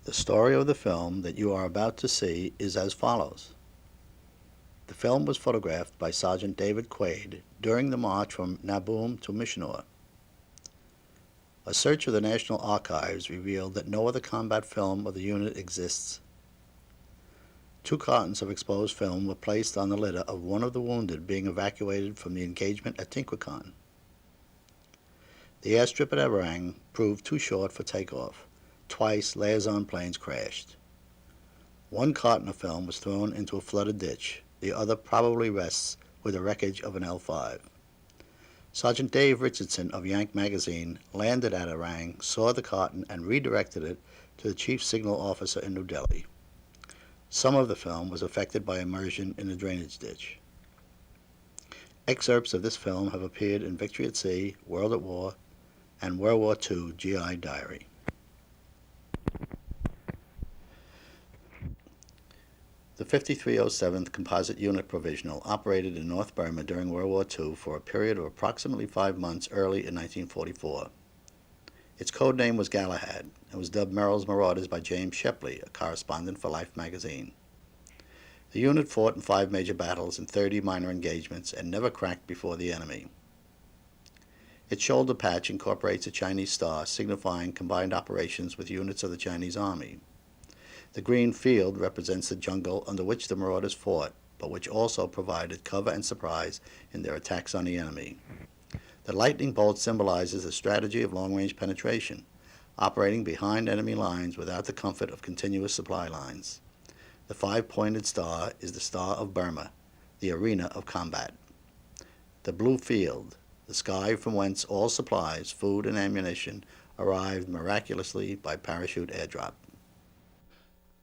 The story of the film that you are about to see is as follows. The film was photographed by Sergeant David Quaid during the march from Naboom to Mishinur. A search of the National Archives revealed that no other combat film of the unit exists. 2 cartons of exposed film were placed on the litter of one of the wounded being evacuated from the engagement at Tinquicon. The airstrip at Aberang proved too short for takeoff. Twice, liaison planes crashed. 1 carton of film was thrown into a flooded ditch. The other probably rests with the wreckage of an L5. Sergeant Dave Richardson of Yank Magazine landed at Aberang, saw the carton, and redirected it to the chief signal officer in New Delhi. Some of the film was affected by immersion in a drainage ditch. Excerpts of this film have appeared in Victory at Sea, World at War, and World War II GI Diary. The 5307th Composite Unit Provisional operated in North Burma during World War II for a period of approximately 5 months early in 1944. Its code name was Galahad and was dubbed Merrill's Marauders by James Shepley, a correspondent for Life magazine. The unit fought in 5 major battles and 30 minor engagements and never cracked before the enemy. Its shoulder patch incorporates a Chinese star signifying combined operations with units of the Chinese Army. The green field represents the jungle under which the Marauders fought, but which also provided cover and surprise in their attacks on the enemy. The lightning bolt symbolizes a strategy of long-range penetration, operating behind enemy lines without the comfort of continuous supply lines. The 5-pointed star is the Star of Burma, the arena of combat. The blue field, the sky from whence all supplies, food and ammunition, arrived miraculously by parachute airdrop.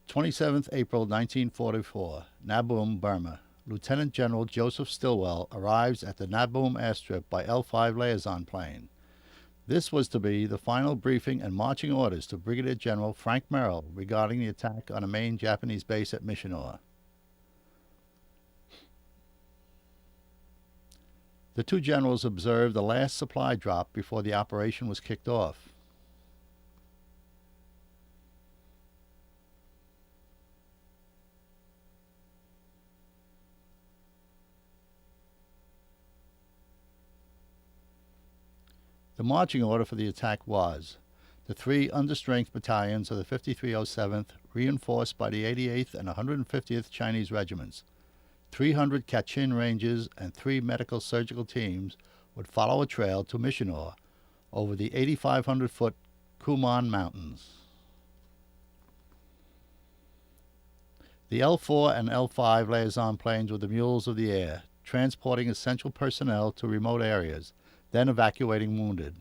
27th April 1944, Naboom, Burma. Lieutenant General Joseph Stilwell arrives at the Naboom airstrip by L5 liaison plane. This was to be the final briefing and marching orders to Brigadier General Frank Merrill regarding the attack on a main Japanese base at Mishinur. The 2 generals observed the last supply drop before the operation was kicked off. The marching order for the attack was the 3 understrength battalions of the 5307th, reinforced by the 88th and 150th Chinese regiments. 300 Kachin Rangers and 3 medical surgical teams would follow a trail to Mishinur over the 8,500-foot Kumans Mountains. The L4 and L5 liaison planes were the mules of the air, transporting essential personnel to remote areas, then evacuating wounded.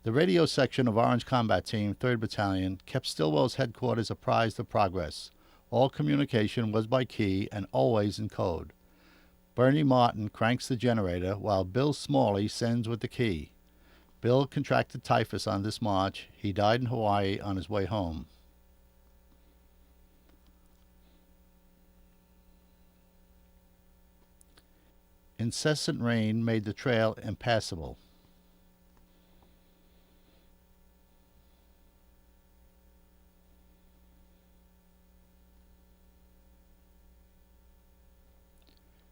The radio section of Orange Combat Team, 3rd Battalion, kept Stilwell's headquarters apprised of progress. All communication was by key and always in code. Bernie Martin cranks the generator while Bill Smalley sends with the key. Bill contracted typhus on this march. He died in Hawaii on his way home. Incessant rain made the trail impassable.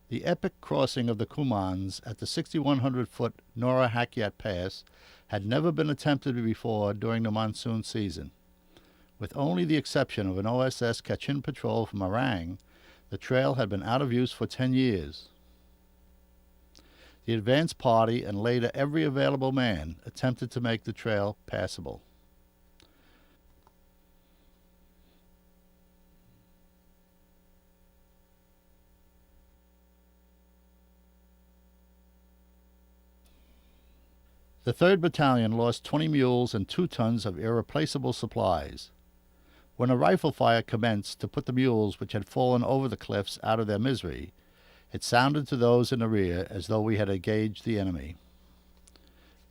The epic crossing of the Kumans at the 6,100-foot Nora Hakyat Pass had never been attempted before during the monsoon season. With only the exception of an OSS Kachin patrol from Aberang, the trail had been out of use for 10 years. The advance party and later every available man attempted to make the trail passable. The 3rd Battalion lost 20 mules and 2 tons of irreplaceable supplies. When a rifle fire commenced to put the mules which had fallen over the cliffs out of their misery, it sounded to those in the rear as though we had engaged the enemy.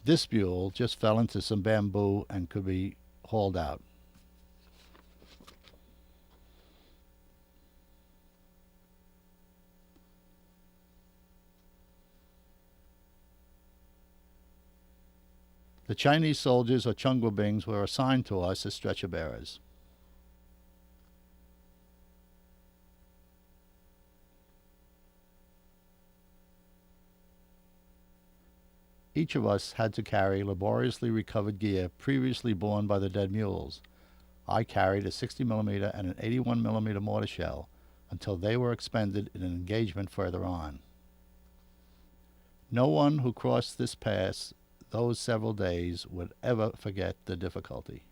This mule just fell into some bamboo and could be hauled out. The Chinese soldiers or Chungwabings were assigned to us as stretcher bearers. Each of us had to carry laboriously recovered gear previously borne by the dead mules. I carried a 60mm and an 81mm mortar shell until they were expended in an engagement further on. No one who crossed this pass those several days would ever forget the difficulty.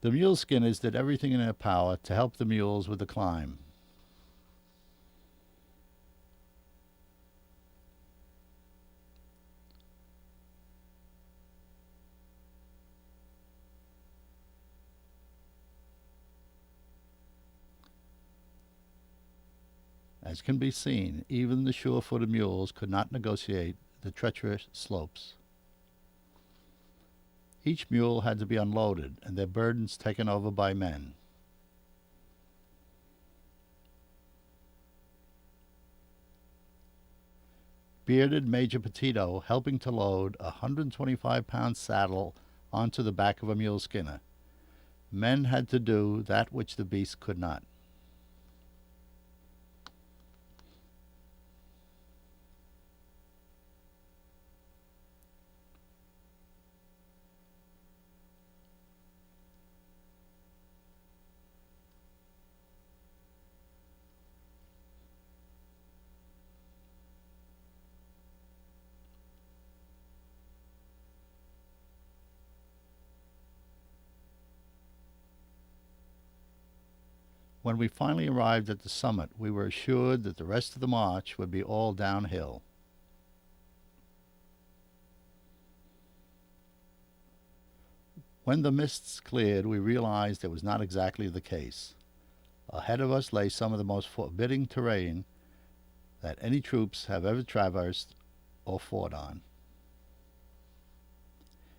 The mule skinners did everything in their power to help the mules with the climb. As can be seen, even the sure-footed mules could not negotiate the treacherous slopes. Each mule had to be unloaded and their burdens taken over by men. Bearded Major Petito helping to load a 125-pound saddle onto the back of a mule skinner. Men had to do that which the beast could not. When we finally arrived at the summit, we were assured that the rest of the march would be all downhill. When the mists cleared, we realized it was not exactly the case. Ahead of us lay some of the most forbidding terrain that any troops have ever traversed or fought on.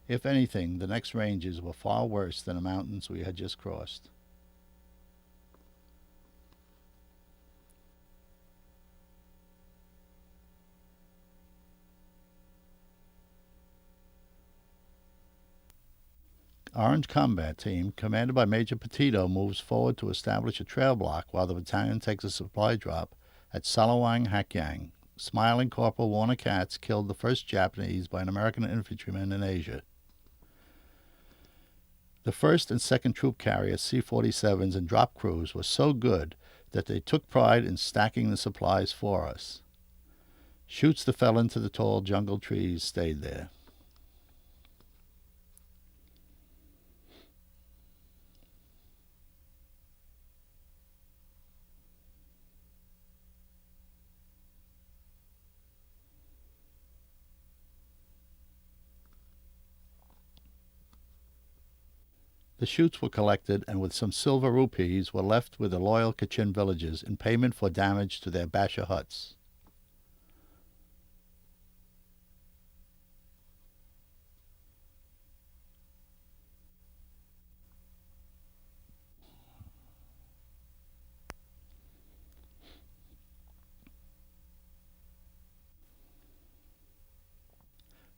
If anything, the next ranges were far worse than the mountains we had just crossed. Orange Combat Team, commanded by Major Petito, moves forward to establish a trail block while the battalion takes a supply drop at Salawang Hakyang. Smiling Corporal Warner Katz killed the first Japanese by an American infantryman in Asia. The 1st and 2nd Troop Carrier C-47s and drop crews were so good that they took pride in stacking the supplies for us. Chutes that fell into the tall jungle trees stayed there. The chutes were collected and with some silver rupees were left with the loyal Kachin villagers in payment for damage to their basha huts.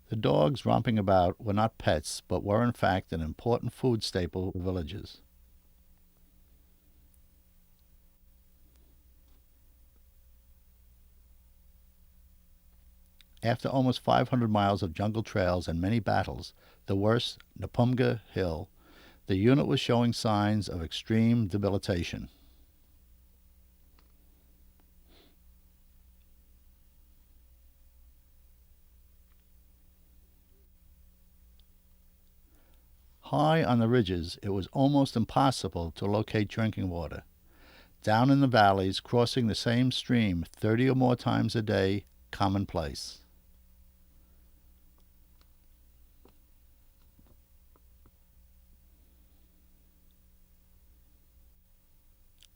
The dogs romping about were not pets, but were in fact an important food staple for villages. After almost 500 miles of jungle trails and many battles, the worst, Napumga Hill, the unit was showing signs of extreme debilitation. High on the ridges, it was almost impossible to locate drinking water. Down in the valleys, crossing the same stream 30 or more times a day, commonplace.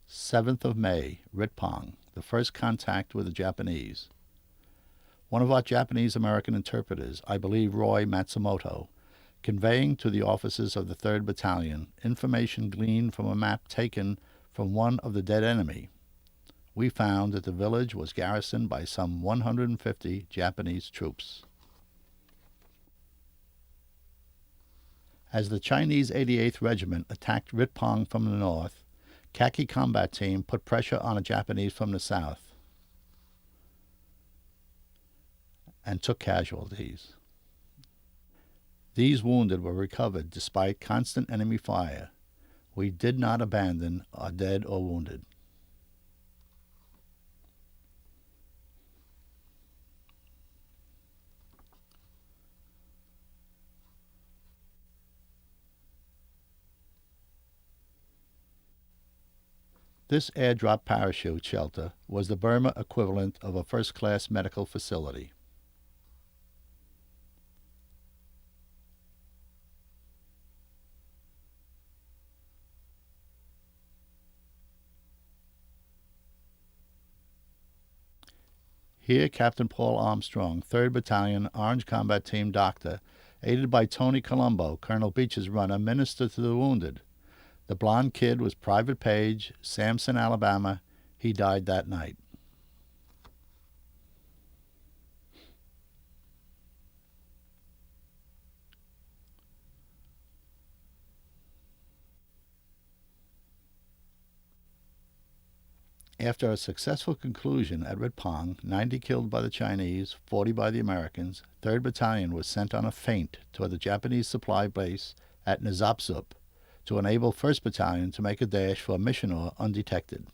May 7th, Ritpong, the first contact with the Japanese. One of our Japanese-American interpreters, I believe Roy Matsumoto, conveying to the officers of the 3rd Battalion information gleaned from a map taken from one of the dead enemy, we found that the village was garrisoned by some 150 Japanese troops. As the Chinese 88th Regiment attacked Ritpong from the north, Khaki Combat Team put pressure on the Japanese from the south and took casualties. These wounded were recovered despite constant enemy fire. We did not abandon our dead or wounded. This airdrop parachute shelter was the Burma equivalent of a first-class medical facility. Here, Captain Paul Armstrong, 3rd Battalion, Orange Combat Team doctor, aided by Tony Colombo, Colonel Beach's runner, ministered to the wounded. The blonde kid was Private Page, Samson, Alabama. He died that night. After a successful conclusion at Ritpong, 90 killed by the Chinese, 40 by the Americans, 3rd Battalion was sent on a feint toward the Japanese supply base at Nizapsup to enable 1st Battalion to make a dash for Missionor undetected.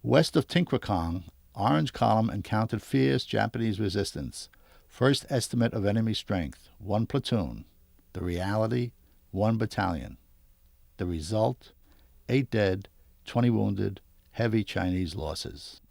West of Tinkwakong, Orange Column encountered fierce Japanese resistance. First estimate of enemy strength, 1 platoon. The reality, 1 battalion. The result, 8 dead, 20 wounded, heavy Chinese losses.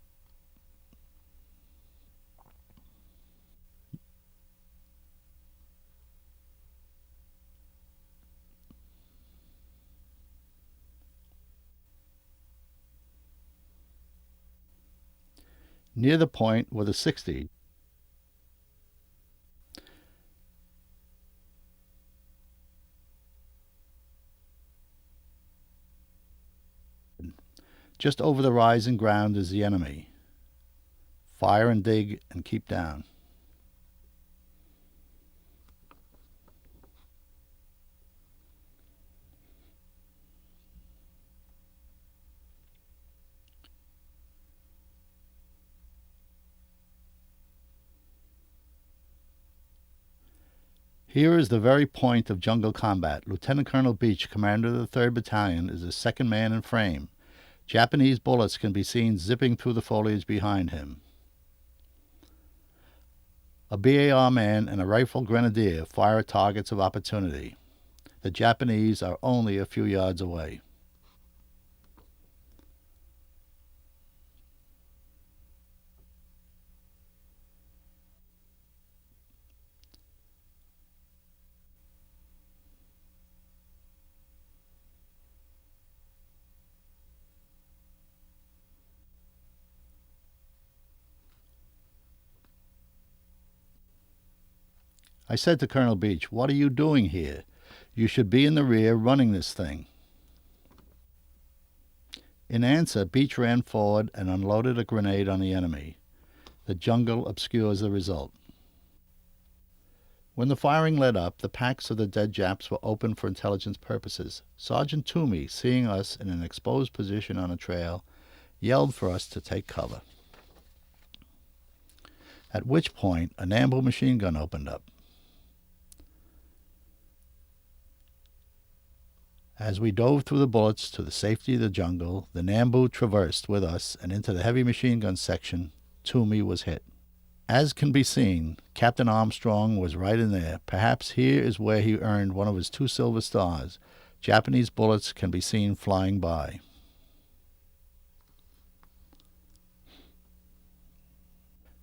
Near the point were the 60. Just over the rising ground is the enemy. Fire and dig and keep down. Here is the very point of jungle combat. Lieutenant Colonel Beach, commander of the 3rd Battalion, is the second man in frame. Japanese bullets can be seen zipping through the foliage behind him. A BAR man and a rifle grenadier fire at targets of opportunity. The Japanese are only a few yards away. I said to Colonel Beach, "What are you doing here? You should be in the rear running this thing." In answer, Beach ran forward and unloaded a grenade on the enemy. The jungle obscures the result. When the firing let up, the packs of the dead Japs were open for intelligence purposes. Sergeant Toomey, seeing us in an exposed position on a trail, yelled for us to take cover. At which point, a Nambu machine gun opened up. As we dove through the bullets to the safety of the jungle, the Nambu traversed with us and into the heavy machine gun section. Toomey was hit. As can be seen, Captain Armstrong was right in there. Perhaps here is where he earned one of his 2 silver stars. Japanese bullets can be seen flying by.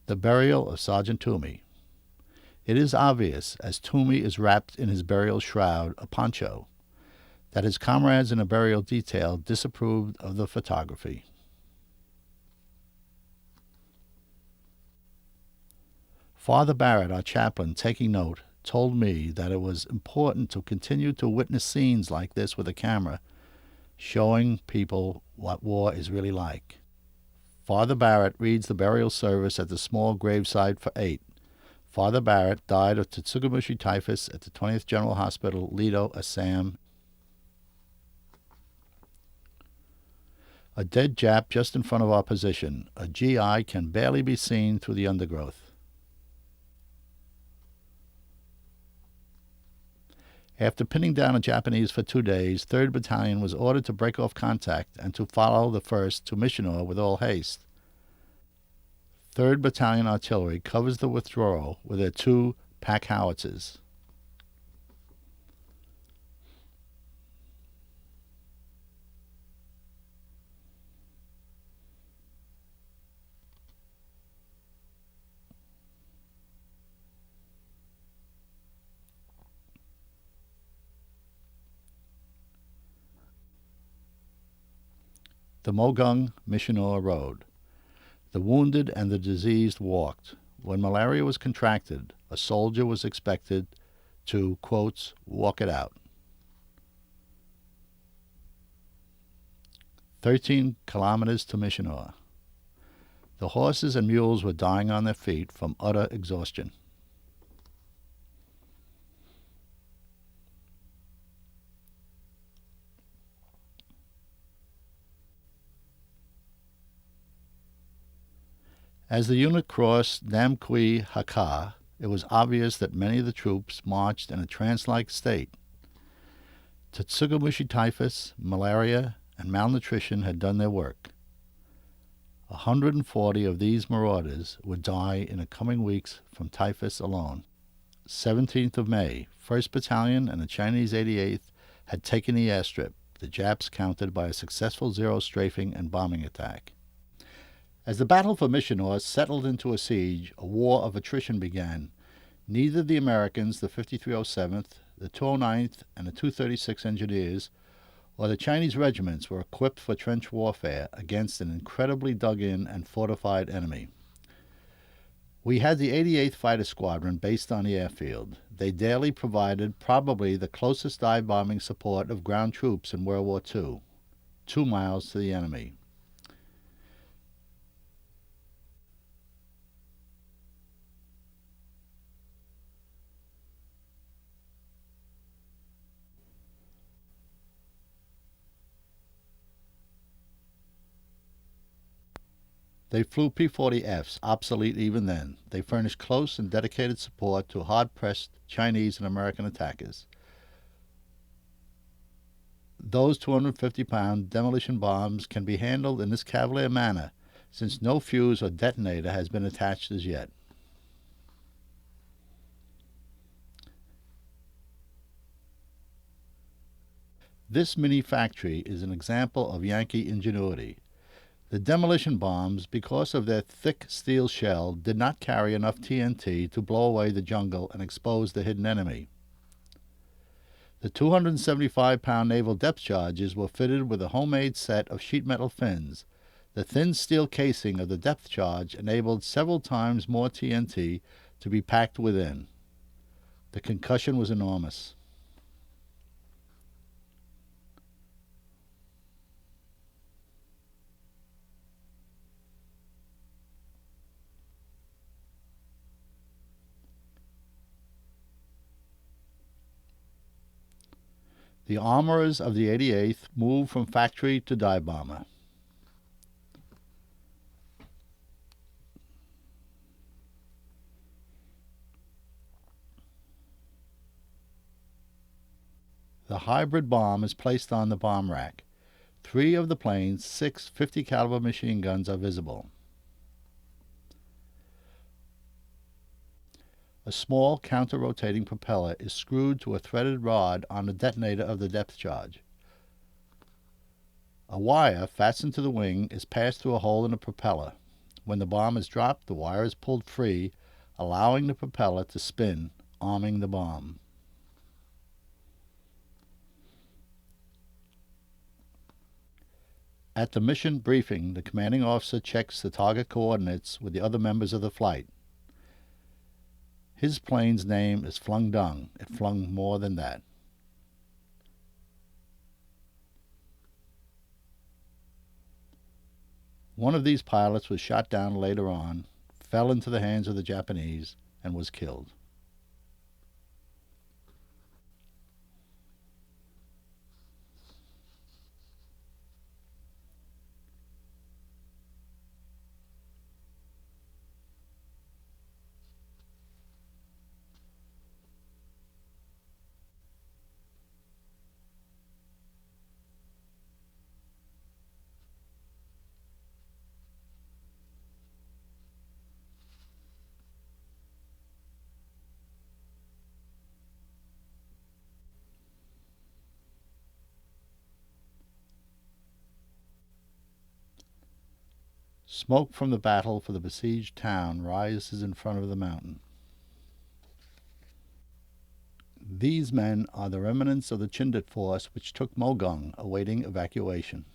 The burial of Sergeant Toomey. It is obvious, as Toomey is wrapped in his burial shroud, a poncho, that his comrades in a burial detail disapproved of the photography. Father Barrett, our chaplain, taking note, told me that it was important to continue to witness scenes like this with a camera, showing people what war is really like. Father Barrett reads the burial service at the small graveside for 8. Father Barrett died of Tsugamushi typhus at the 20th General Hospital, Lido, Assam. A dead Jap just in front of our position. A GI can barely be seen through the undergrowth. After pinning down a Japanese for 2 days, 3rd Battalion was ordered to break off contact and to follow the 1st to Missionor with all haste. 3rd Battalion Artillery covers the withdrawal with their 2 pack howitzers. The Mogung Missionor Road. The wounded and the diseased walked. When malaria was contracted, a soldier was expected to, quotes, walk it out. 13 kilometers to Missionor. The horses and mules were dying on their feet from utter exhaustion. As the unit crossed Namqui Haka, it was obvious that many of the troops marched in a trance-like state. Tsugamushi typhus, malaria, and malnutrition had done their work. 140 of these marauders would die in the coming weeks from typhus alone. 17th of May, 1st Battalion and the Chinese 88th had taken the airstrip, the Japs countered by a successful zero strafing and bombing attack. As the battle for Missionor settled into a siege, a war of attrition began. Neither the Americans, the 5307th, the 209th, and the 236 Engineers, or the Chinese regiments were equipped for trench warfare against an incredibly dug-in and fortified enemy. We had the 88th Fighter Squadron based on the airfield. They daily provided probably the closest dive-bombing support of ground troops in World War II, 2 miles to the enemy. They flew P-40Fs, obsolete even then. They furnished close and dedicated support to hard-pressed Chinese and American attackers. Those 250-pound demolition bombs can be handled in this cavalier manner, since no fuse or detonator has been attached as yet. This mini-factory is an example of Yankee ingenuity. The demolition bombs, because of their thick steel shell, did not carry enough TNT to blow away the jungle and expose the hidden enemy. The 275-pound naval depth charges were fitted with a homemade set of sheet metal fins. The thin steel casing of the depth charge enabled several times more TNT to be packed within. The concussion was enormous. The armorers of the 88th moved from factory to dive bomber. The hybrid bomb is placed on the bomb rack. 3 of the plane's 6 50 caliber machine guns are visible. A small counter-rotating propeller is screwed to a threaded rod on the detonator of the depth charge. A wire fastened to the wing is passed through a hole in the propeller. When the bomb is dropped, the wire is pulled free, allowing the propeller to spin, arming the bomb. At the mission briefing, the commanding officer checks the target coordinates with the other members of the flight. His plane's name is Flung Dung. It flung more than that. One of these pilots was shot down later on, fell into the hands of the Japanese, and was killed. Smoke from the battle for the besieged town rises in front of the mountain. These men are the remnants of the Chindit force which took Mogung, awaiting evacuation.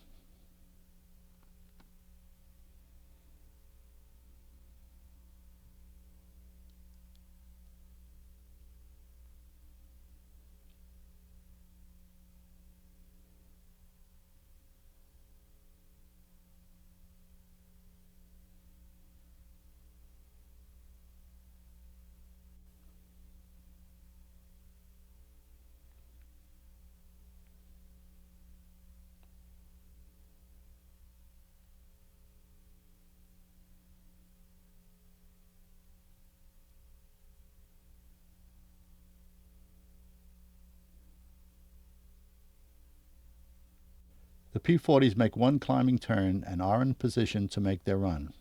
The P-40s make one climbing turn and are in position to make their run.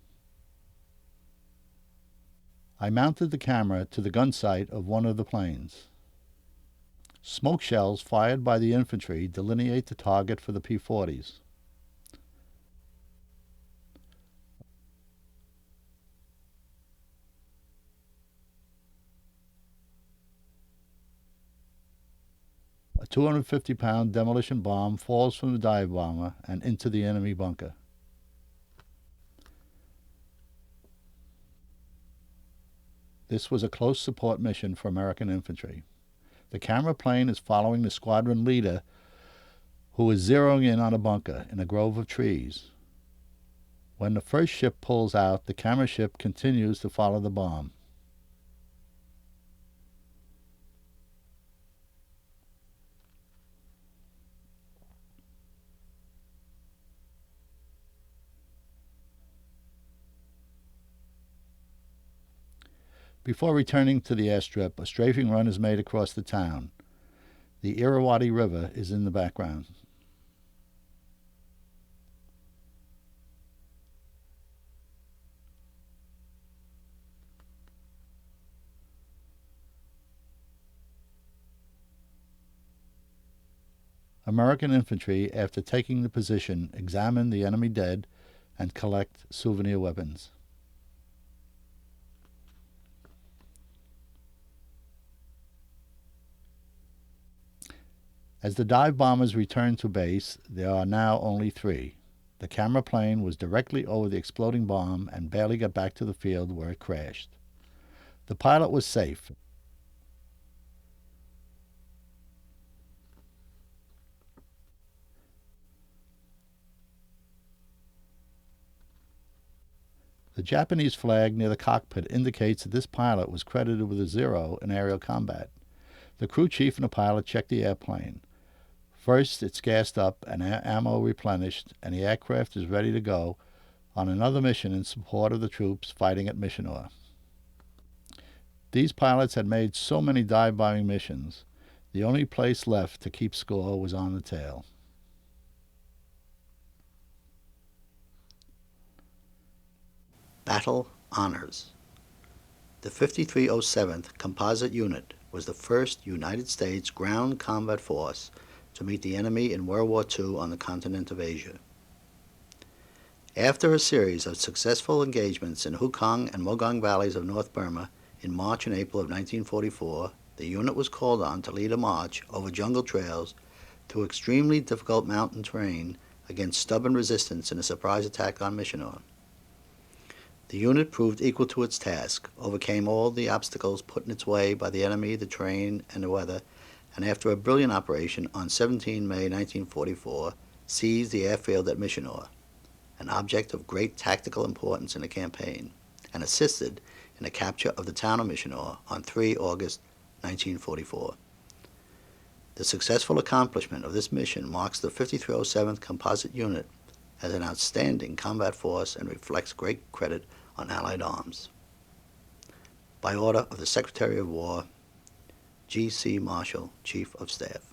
I mounted the camera to the gun sight of one of the planes. Smoke shells fired by the infantry delineate the target for the P-40s. A 250-pound demolition bomb falls from the dive bomber and into the enemy bunker. This was a close support mission for American infantry. The camera plane is following the squadron leader, who is zeroing in on a bunker in a grove of trees. When the first ship pulls out, the camera ship continues to follow the bomb. Before returning to the airstrip, a strafing run is made across the town. The Irrawaddy River is in the background. American infantry, after taking the position, examine the enemy dead and collect souvenir weapons. As the dive bombers return to base, there are now only 3. The camera plane was directly over the exploding bomb and barely got back to the field where it crashed. The pilot was safe. The Japanese flag near the cockpit indicates that this pilot was credited with a 0 in aerial combat. The crew chief and the pilot checked the airplane. First, it's gassed up and ammo replenished, and the aircraft is ready to go on another mission in support of the troops fighting at Missionor. These pilots had made so many dive-bombing missions, the only place left to keep score was on the tail. Battle Honors. The 5307th Composite Unit was the first United States ground combat force to meet the enemy in World War II on the continent of Asia. After a series of successful engagements in Hukong and Mogung valleys of North Burma in March and April of 1944, the unit was called on to lead a march over jungle trails through extremely difficult mountain terrain against stubborn resistance in a surprise attack on Missionor. The unit proved equal to its task, overcame all the obstacles put in its way by the enemy, the terrain, and the weather, and after a brilliant operation on 17 May 1944, seized the airfield at Missionor, an object of great tactical importance in the campaign, and assisted in the capture of the town of Missionor on 3 August 1944. The successful accomplishment of this mission marks the 5307th Composite Unit as an outstanding combat force and reflects great credit on Allied arms. By order of the Secretary of War, G. C. Marshall, Chief of Staff.